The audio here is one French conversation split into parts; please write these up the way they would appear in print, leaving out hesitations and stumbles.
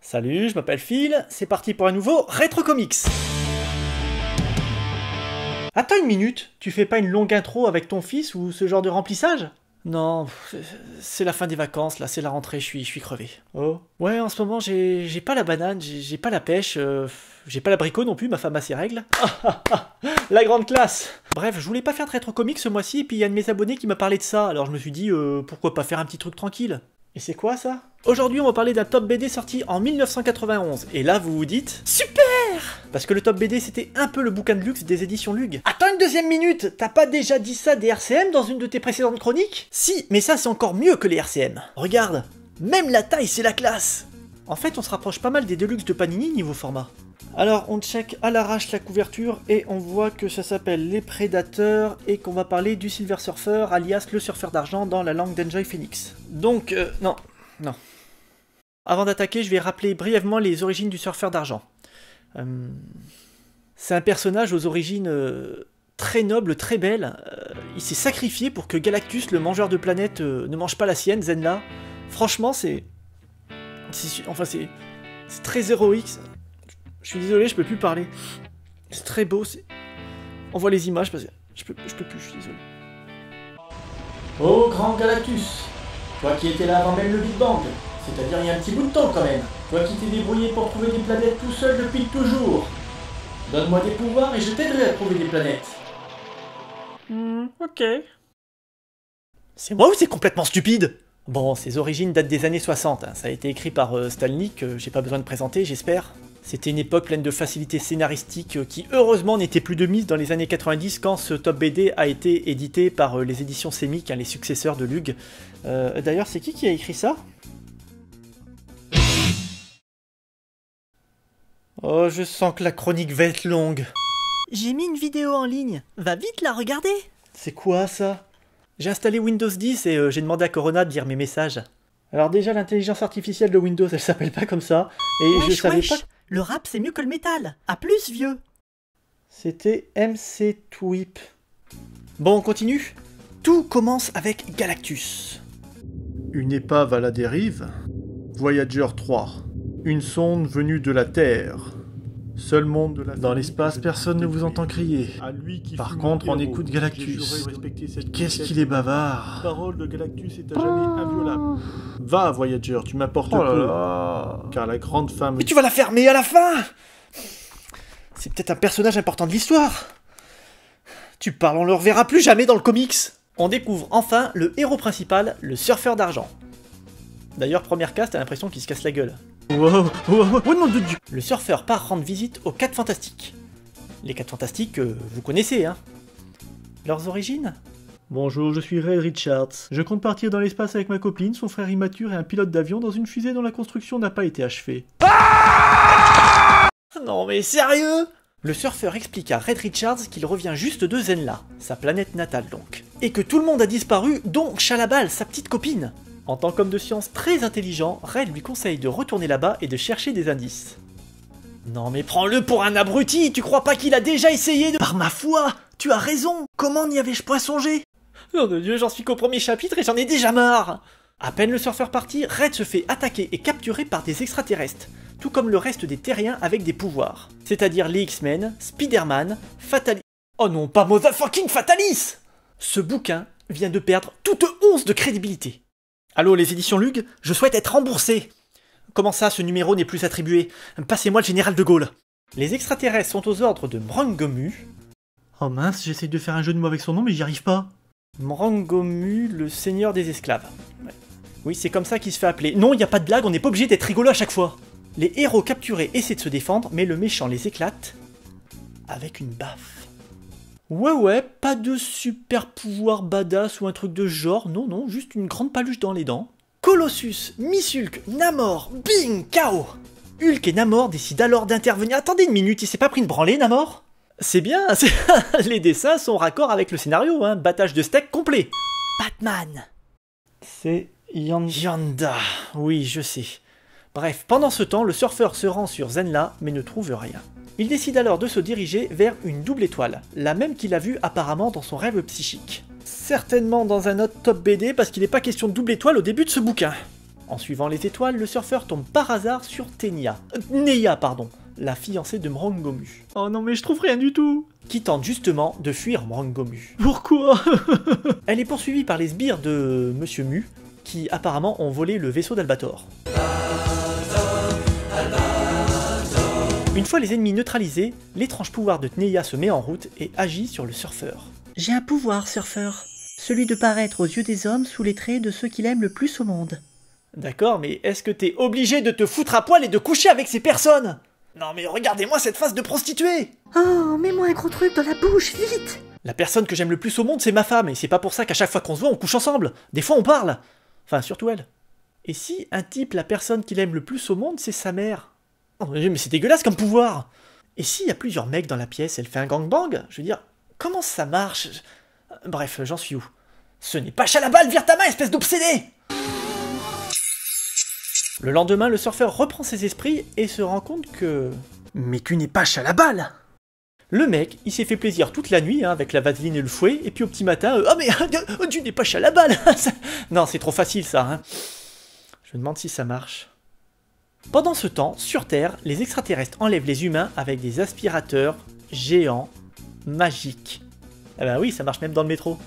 Salut, je m'appelle Phil, c'est parti pour un nouveau Rétro Comics. Attends une minute, tu fais pas une longue intro avec ton fils ou ce genre de remplissage? Non, c'est la fin des vacances, là, c'est la rentrée, je suis crevé. Oh. Ouais, en ce moment, j'ai pas la banane, j'ai pas la pêche, j'ai pas l'abricot non plus, ma femme a ses règles. La grande classe. Bref, je voulais pas faire de Rétro Comics ce mois-ci, et puis il y a un de mes abonnés qui m'a parlé de ça, alors je me suis dit, pourquoi pas faire un petit truc tranquille. Et c'est quoi ça? Aujourd'hui, on va parler d'un top BD sorti en 1991. Et là, vous vous dites super! Parce que le top BD, c'était un peu le bouquin de luxe des éditions Lug. Attends une deuxième minute! T'as pas déjà dit ça des RCM dans une de tes précédentes chroniques? Si, mais ça, c'est encore mieux que les RCM. Regarde, même la taille, c'est la classe! En fait, on se rapproche pas mal des Deluxe de Panini niveau format. Alors, on check à l'arrache la couverture et on voit que ça s'appelle Les Prédateurs et qu'on va parler du Silver Surfer, alias le surfeur d'argent dans la langue d'Enjoy Phoenix. Donc, non. Avant d'attaquer, je vais rappeler brièvement les origines du surfeur d'argent. C'est un personnage aux origines très nobles, très belles. Il s'est sacrifié pour que Galactus, le mangeur de planètes, ne mange pas la sienne, Zenla. Franchement, c'est très héroïque. Je suis désolé, je peux plus parler. C'est très beau, on voit les images parce que je peux plus, je suis désolé. Oh grand Galactus, toi qui étais là avant même le Big Bang, c'est-à-dire il y a un petit bout de temps quand même, toi qui t'es débrouillé pour trouver des planètes tout seul depuis toujours. Donne-moi des pouvoirs et je t'aiderai à trouver des planètes. Ok. C'est moi ou c'est complètement stupide? Bon, ses origines datent des années 60, hein. Ça a été écrit par Stan Lee, que j'ai pas besoin de présenter, j'espère. C'était une époque pleine de facilités scénaristiques qui, heureusement, n'était plus de mise dans les années 90 quand ce top BD a été édité par les éditions Semic, hein, les successeurs de Lug. D'ailleurs, c'est qui a écrit ça? Oh, je sens que la chronique va être longue. J'ai mis une vidéo en ligne, va vite la regarder. C'est quoi ça? J'ai installé Windows 10 et j'ai demandé à Corona de lire mes messages. Alors déjà, l'intelligence artificielle de Windows, elle s'appelle pas comme ça. Et je savais pas... Le rap, c'est mieux que le métal. À plus, vieux. C'était MC Twip. Bon, on continue. Tout commence avec Galactus. Une épave à la dérive. Voyager 3. Une sonde venue de la Terre. Seul monde de la... Dans l'espace, personne ne vous entend crier. Par contre, on écoute Galactus. Qu'est-ce qu'il est bavard. Parole de Galactus est à jamais inviolable. Va, Voyager, tu m'apportes peu. Car la grande femme... Mais tu vas la fermer à la fin! C'est peut-être un personnage important de l'histoire. Tu parles, on le reverra plus jamais dans le comics. On découvre enfin le héros principal, le surfeur d'argent. D'ailleurs, première case, t'as l'impression qu'il se casse la gueule. Wow, nom de Dieu. Le surfeur part rendre visite aux 4 Fantastiques. Les 4 Fantastiques, vous connaissez, hein. Leurs origines? Bonjour, je suis Red Richards. Je compte partir dans l'espace avec ma copine, son frère immature et un pilote d'avion dans une fusée dont la construction n'a pas été achevée. Non mais sérieux? Le surfeur explique à Red Richards qu'il revient juste de Zenla, sa planète natale donc, et que tout le monde a disparu, dont Chalabal, sa petite copine. En tant qu'homme de science très intelligent, Red lui conseille de retourner là-bas et de chercher des indices. Non mais prends-le pour un abruti, tu crois pas qu'il a déjà essayé de... Par ma foi, tu as raison, comment n'y avais-je pas songé? Oh de Dieu, j'en suis qu'au premier chapitre et j'en ai déjà marre. À peine le surfeur parti, Red se fait attaquer et capturer par des extraterrestres, tout comme le reste des terriens avec des pouvoirs. C'est-à-dire les X-Men, Spider-Man, Fatalis... Oh non, pas motherfucking Fatalis! Ce bouquin vient de perdre toute once de crédibilité. Allô les éditions Lug, je souhaite être remboursé. Comment ça, ce numéro n'est plus attribué? Passez-moi le général de Gaulle. Les extraterrestres sont aux ordres de Mrangomu. Oh mince, j'essaye de faire un jeu de mots avec son nom mais j'y arrive pas. Mrangomu, le seigneur des esclaves. Ouais. Oui, c'est comme ça qu'il se fait appeler. Non, il n'y a pas de blague, on n'est pas obligé d'être rigolo à chaque fois. Les héros capturés essaient de se défendre, mais le méchant les éclate avec une baffe. Ouais, pas de super pouvoir badass ou un truc de genre, non, juste une grande paluche dans les dents. Colossus, Miss-Hulk, Namor, bing, KO. Hulk et Namor décident alors d'intervenir. Attendez une minute, il s'est pas pris une branlée, Namor? C'est bien, les dessins sont raccord avec le scénario, hein, battage de steak complet. Batman. C'est Yanda, oui, je sais. Bref, pendant ce temps, le surfeur se rend sur Zenla, mais ne trouve rien. Il décide alors de se diriger vers une double étoile, la même qu'il a vue apparemment dans son rêve psychique. Certainement dans un autre top BD, parce qu'il n'est pas question de double étoile au début de ce bouquin. En suivant les étoiles, le surfeur tombe par hasard sur Neya, la fiancée de Mrangomu. Oh non mais je trouve rien du tout. Qui tente justement de fuir Mrangomu. Pourquoi? Elle est poursuivie par les sbires de Monsieur Mu, qui apparemment ont volé le vaisseau d'Albator. Une fois les ennemis neutralisés, l'étrange pouvoir de Neya se met en route et agit sur le surfeur. J'ai un pouvoir, surfeur. Celui de paraître aux yeux des hommes sous les traits de ceux qu'il aime le plus au monde. D'accord, mais est-ce que t'es obligé de te foutre à poil et de coucher avec ces personnes? Non mais regardez-moi cette face de prostituée! Oh, mets-moi un gros truc dans la bouche, vite! La personne que j'aime le plus au monde, c'est ma femme, et c'est pas pour ça qu'à chaque fois qu'on se voit, on couche ensemble. Des fois, on parle. Enfin, surtout elle. Et si un type, la personne qu'il aime le plus au monde, c'est sa mère? Oh, mais c'est dégueulasse comme pouvoir! Et s'il y a plusieurs mecs dans la pièce, elle fait un gangbang? Je veux dire, comment ça marche? Bref, j'en suis où? Ce n'est pas Chalabal, vire ta main, espèce d'obsédé! Le lendemain, le surfeur reprend ses esprits et se rend compte que... Mais tu n'es pas Chalabal! Le mec, il s'est fait plaisir toute la nuit, hein, avec la vaseline et le fouet, et puis au petit matin, ah mais tu n'es pas Chalabal! Non, c'est trop facile ça, hein. Je me demande si ça marche. Pendant ce temps, sur Terre, les extraterrestres enlèvent les humains avec des aspirateurs géants, magiques. Ah bah oui, ça marche même dans le métro.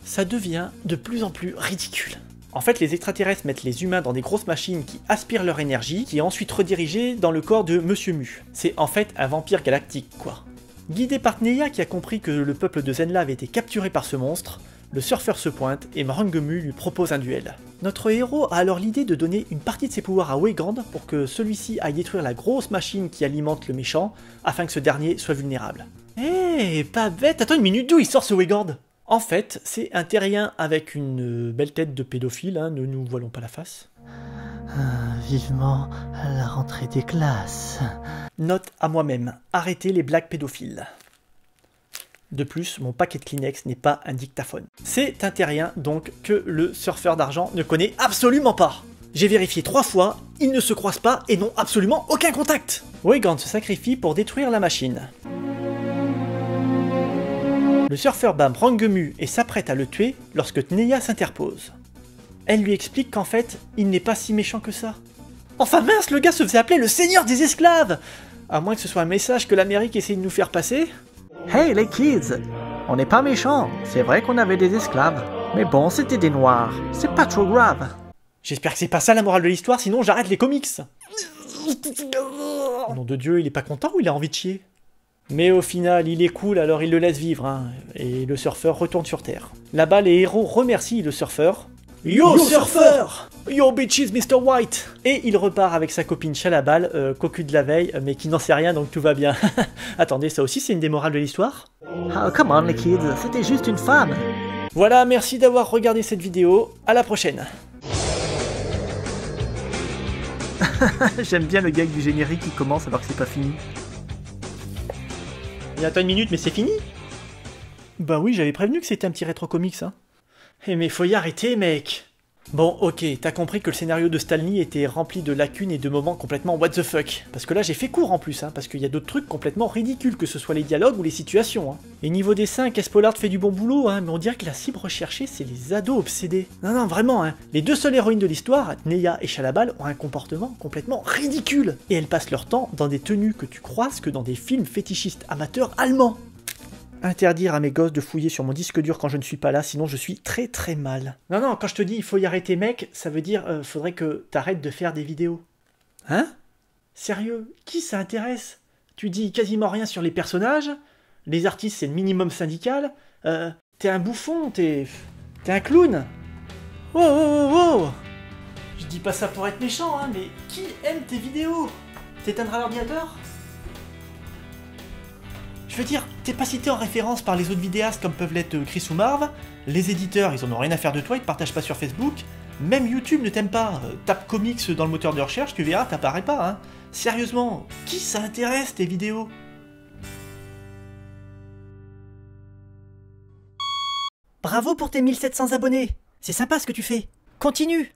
Ça devient de plus en plus ridicule. En fait, les extraterrestres mettent les humains dans des grosses machines qui aspirent leur énergie, qui est ensuite redirigée dans le corps de Monsieur Mu. C'est en fait un vampire galactique, quoi. Guidé par Neya qui a compris que le peuple de Zenla avait été capturé par ce monstre, le surfeur se pointe et Mrangomu lui propose un duel. Notre héros a alors l'idée de donner une partie de ses pouvoirs à Weigand pour que celui-ci aille détruire la grosse machine qui alimente le méchant, afin que ce dernier soit vulnérable. Eh, pas bête, attends une minute, d'où il sort ce Weigand? En fait, c'est un terrien avec une belle tête de pédophile, hein, ne nous voilons pas la face. Vivement la rentrée des classes. Note à moi-même, arrêtez les blagues pédophiles. De plus, mon paquet de Kleenex n'est pas un dictaphone. C'est un terrien, donc, que le surfeur d'argent ne connaît absolument pas. J'ai vérifié 3 fois, ils ne se croisent pas et n'ont absolument aucun contact. Weigand se sacrifie pour détruire la machine. Le surfeur bat Mrangomu et s'apprête à le tuer lorsque Neya s'interpose. Elle lui explique qu'en fait, il n'est pas si méchant que ça. Enfin mince, le gars se faisait appeler le seigneur des esclaves! À moins que ce soit un message que l'Amérique essaye de nous faire passer. Hey les kids, on n'est pas méchants, c'est vrai qu'on avait des esclaves, mais bon, c'était des noirs, c'est pas trop grave. J'espère que c'est pas ça la morale de l'histoire, sinon j'arrête les comics. Au nom de Dieu, il est pas content ou il a envie de chier? Mais au final, il est cool, alors il le laisse vivre, hein, et le surfeur retourne sur Terre. Là-bas, les héros remercient le surfeur. Yo surfeur! Yo bitches Mr. White! Et il repart avec sa copine Chalabal, cocu de la veille, mais qui n'en sait rien donc tout va bien. Attendez, ça aussi c'est une des morales de l'histoire? Oh come on les kids, c'était juste une femme. Voilà, merci d'avoir regardé cette vidéo, à la prochaine. J'aime bien le gag du générique qui commence alors que c'est pas fini. Il attend une minute, mais c'est fini? Bah oui, j'avais prévenu que c'était un petit rétro comics, hein. Eh mais faut y arrêter, mec! Bon, ok, t'as compris que le scénario de Stanley était rempli de lacunes et de moments complètement what the fuck. Parce que là, j'ai fait court en plus, hein, parce qu'il y a d'autres trucs complètement ridicules, que ce soit les dialogues ou les situations. Hein. Et niveau dessin, Pollard fait du bon boulot, hein, mais on dirait que la cible recherchée, c'est les ados obsédés. Non, vraiment, hein. Les deux seules héroïnes de l'histoire, Neya et Chalabal, ont un comportement complètement ridicule. Et elles passent leur temps dans des tenues que tu croises que dans des films fétichistes amateurs allemands. Interdire à mes gosses de fouiller sur mon disque dur quand je ne suis pas là, sinon je suis très très mal. Non, quand je te dis il faut y arrêter mec, ça veut dire faudrait que t'arrêtes de faire des vidéos. Hein? Sérieux? Qui ça intéresse? Tu dis quasiment rien sur les personnages, les artistes c'est le minimum syndical, t'es un bouffon, t'es un clown. Wow. Je dis pas ça pour être méchant, hein, mais qui aime tes vidéos? T'éteindras l'ordinateur? Je veux dire, t'es pas cité en référence par les autres vidéastes comme peuvent l'être Chris ou Marv, les éditeurs ils en ont rien à faire de toi, ils te partagent pas sur Facebook, même YouTube ne t'aime pas, tape comics dans le moteur de recherche, tu verras, t'apparais pas, hein. Sérieusement, qui ça intéresse tes vidéos? Bravo pour tes 1700 abonnés, c'est sympa ce que tu fais, continue.